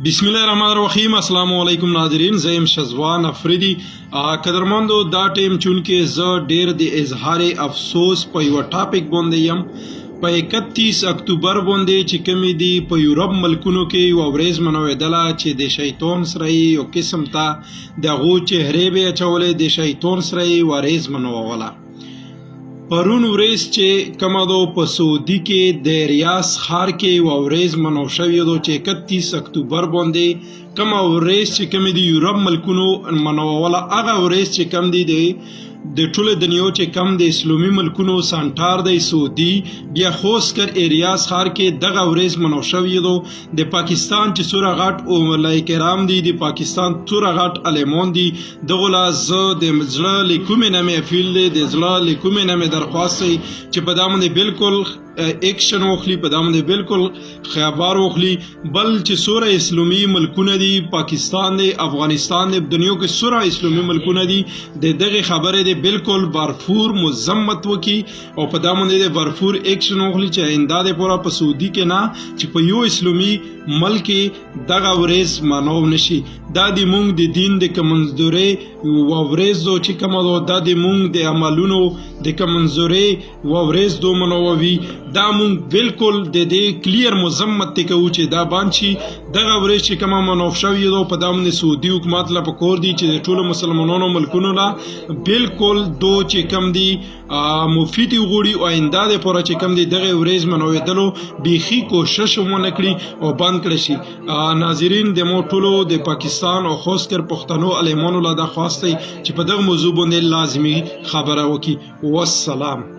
بسم الله الرحمن الرحیم. السلام علیکم ناظرین، زیم شزوان افریدی. قدرمندو دا ټیم چونکه زه ډیر د اظهار افسوس په یو ټاپک باندې یم. په 31 اکتوبر باندې چې کومې دي په یورپ ملکونو کې یو ورځ منویدله چې د شیطان سره یو قسم ته د هغو چهرې به اچولې، د شیطان سره یې ورځ منووله. پرون ورځ چې کومه ده په سعودي کې د ریاض ښار کې یوه ورځ منو شوې ده چې 31 اکتوبر باندې کومه ورځ چې کومې د یورپ ملکونو منووله. هغه ورځ چې کوم دی د ټوله دنیا چې کم د اسلامي ملکونو سانټار دی سعودي، بیا خوست کر ریاض ښار کې دغه ورځ منو شوې ده. د پاکستان چې څومره غټ علماء کرام دي، د پاکستان څومره غټ عالمان دي، دغو له زه د زړه له کومې نه مې اپیل دی، د زړه له کومې نه مې درخواست دی چې په دا باندې بالکل ایکشن واخلي، په دا باندې بالکل خبر واخلي. بل چې څومره اسلامي ملکونه دي، پاکستان دی، افغانستان دی، دنیا کې څومره اسلامي ملکونه دي، د دغه خبرې دی بالکل بھرپور مذمت وکړي او په دا باندې د بھرپور ایکشن واخلي چې آینده دپاره په سعودي کې نه چې په یو اسلامي ملک کې دغه ورځ منو نشي. دا د مونږ د دین د کمزورۍ یوه ورځ ده چې کومه ده، دا د مونږ د عملونو د کمزورۍ یوه ورځ ده منووي. دا مونږ بالکل د دې کلیر مذمت ته کوو چې دا بند شي. دغه ورځ چې کومه منو شوې ده په دا باندې سعودي حکومت له پکار دي چې د ټولو مسلمانانو ملکونو له بالکل دو چې کم دي مفید وغوړي او آینده دپاره چې کم دي دغه ورځ منویدلو بیخي کوشش ونه کړي او بند کړی شي. ناظرین، د مو ټولو د پاکستان او خاص کر پښتنو عالمانو له دا خواست دی چې په دغه موضوع باندې لازمي خبره وکړي. والسلام.